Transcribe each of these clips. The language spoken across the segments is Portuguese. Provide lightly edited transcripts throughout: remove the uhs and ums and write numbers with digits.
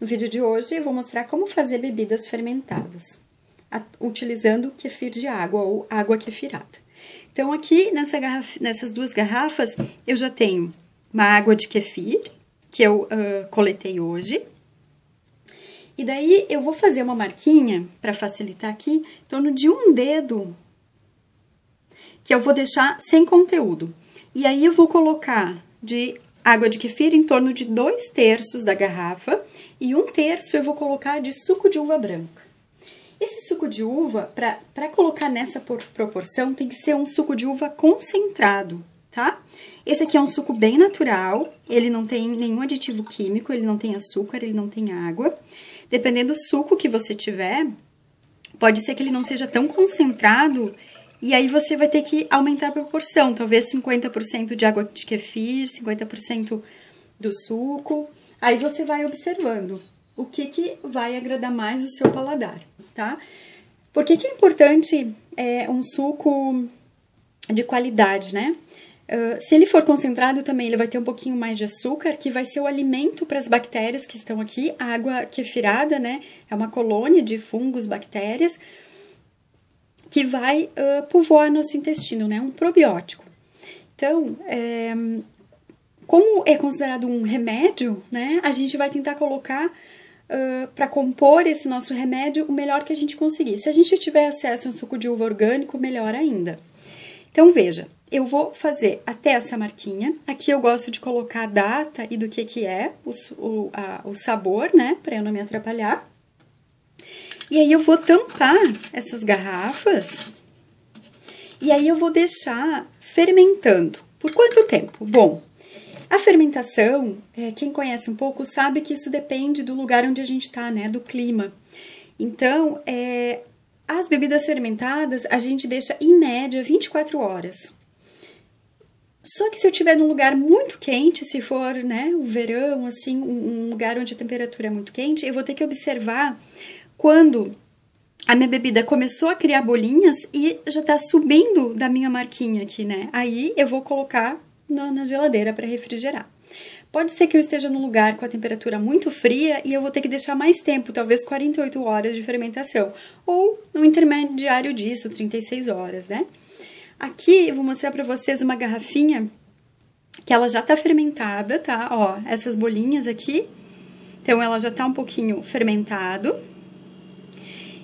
No vídeo de hoje eu vou mostrar como fazer bebidas fermentadas, utilizando kefir de água ou água kefirada. Então aqui nessas duas garrafas eu já tenho uma água de kefir, que eu coletei hoje. E daí eu vou fazer uma marquinha, para facilitar aqui, em torno de um dedo, que eu vou deixar sem conteúdo. E aí eu vou colocar de água de kefir em torno de 2/3 da garrafa e 1/3 eu vou colocar de suco de uva branca. Esse suco de uva, para colocar nessa proporção, tem que ser um suco de uva concentrado, tá? Esse aqui é um suco bem natural, ele não tem nenhum aditivo químico, ele não tem açúcar, ele não tem água. Dependendo do suco que você tiver, pode ser que ele não seja tão concentrado. E aí você vai ter que aumentar a proporção, talvez 50% de água de kefir, 50% do suco. Aí você vai observando o que vai agradar mais o seu paladar, tá? Por que é importante um suco de qualidade, né? Se ele for concentrado também, ele vai ter um pouquinho mais de açúcar, que vai ser o alimento para as bactérias que estão aqui. A água kefirada, né, é uma colônia de fungos, bactérias, que vai povoar nosso intestino, né? Um probiótico. Então, como é considerado um remédio, né? A gente vai tentar colocar para compor esse nosso remédio o melhor que a gente conseguir. Se a gente tiver acesso a um suco de uva orgânico, melhor ainda. Então, veja, eu vou fazer até essa marquinha. Aqui eu gosto de colocar a data e do que é o sabor, né? Para eu não me atrapalhar. E aí eu vou tampar essas garrafas e aí eu vou deixar fermentando. Por quanto tempo? Bom, a fermentação, quem conhece um pouco sabe que isso depende do lugar onde a gente está, né? Do clima. Então, as bebidas fermentadas a gente deixa em média 24 horas. Só que se eu estiver num lugar muito quente, se for, né, o verão, assim, um lugar onde a temperatura é muito quente, eu vou ter que observar quando a minha bebida começou a criar bolinhas e já tá subindo da minha marquinha aqui, né? Aí eu vou colocar na geladeira para refrigerar. Pode ser que eu esteja num lugar com a temperatura muito fria e eu vou ter que deixar mais tempo, talvez 48 horas de fermentação. Ou no intermediário disso, 36 horas, né? Aqui eu vou mostrar para vocês uma garrafinha que ela já tá fermentada, tá? Ó, essas bolinhas aqui. Então, ela já tá um pouquinho fermentado.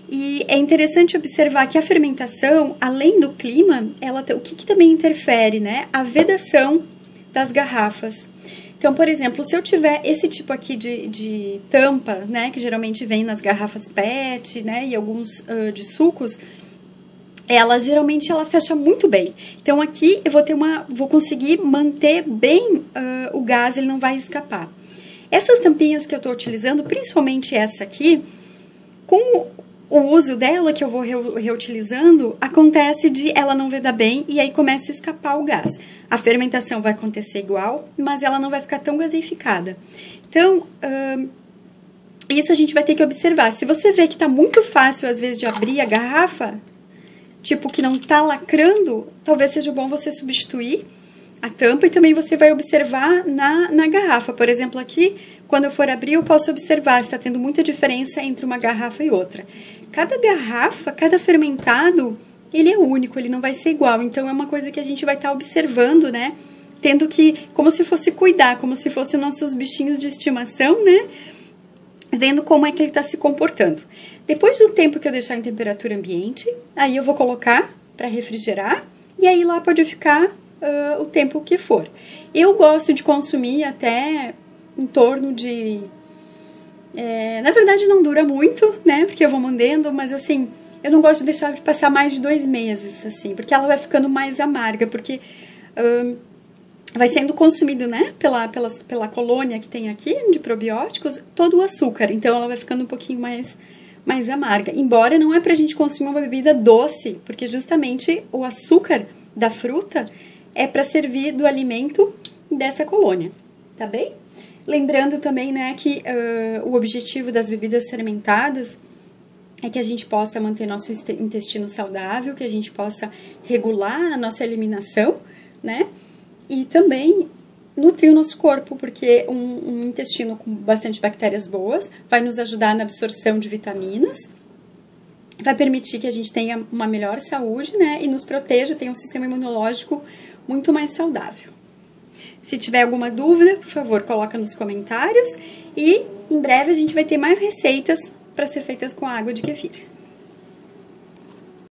E é interessante observar que a fermentação, além do clima, o que também interfere, né? A vedação das garrafas. Então, por exemplo, se eu tiver esse tipo aqui de tampa, né? Que geralmente vem nas garrafas PET, né? E alguns de sucos, geralmente ela fecha muito bem. Então, aqui eu vou conseguir manter bem o gás, ele não vai escapar. Essas tampinhas que eu tô utilizando, principalmente essa aqui, com o uso dela, que eu vou reutilizando, acontece de ela não vedar bem e aí começa a escapar o gás. A fermentação vai acontecer igual, mas ela não vai ficar tão gasificada. Então, isso a gente vai ter que observar. Se você vê que tá muito fácil, às vezes, de abrir a garrafa, tipo que não tá lacrando, talvez seja bom você substituir a tampa e também você vai observar na garrafa. Por exemplo, aqui, quando eu for abrir, eu posso observar se está tendo muita diferença entre uma garrafa e outra. Cada garrafa, cada fermentado, ele é único, ele não vai ser igual. Então, é uma coisa que a gente vai estar observando, né? Tendo que, como se fosse cuidar, como se fossem nossos bichinhos de estimação, né? Vendo como é que ele está se comportando. Depois do tempo que eu deixar em temperatura ambiente, aí eu vou colocar para refrigerar e aí lá pode ficar o tempo que for. Eu gosto de consumir até em torno de... na verdade não dura muito, né? Porque eu vou mantendo, mas assim, eu não gosto de deixar de passar mais de 2 meses, assim, porque ela vai ficando mais amarga, porque vai sendo consumido, né? Pela colônia que tem aqui de probióticos, todo o açúcar. Então ela vai ficando um pouquinho mais amarga. Embora não é pra gente consumir uma bebida doce, porque justamente o açúcar da fruta é para servir do alimento dessa colônia, tá bem? Lembrando também, né, que o objetivo das bebidas fermentadas é que a gente possa manter nosso intestino saudável, que a gente possa regular a nossa eliminação, né? E também nutrir o nosso corpo, porque um intestino com bastante bactérias boas vai nos ajudar na absorção de vitaminas, vai permitir que a gente tenha uma melhor saúde, né? E nos proteja, tenha um sistema imunológico muito mais saudável. Se tiver alguma dúvida, por favor, coloca nos comentários. E em breve a gente vai ter mais receitas para ser feitas com a água de kefir.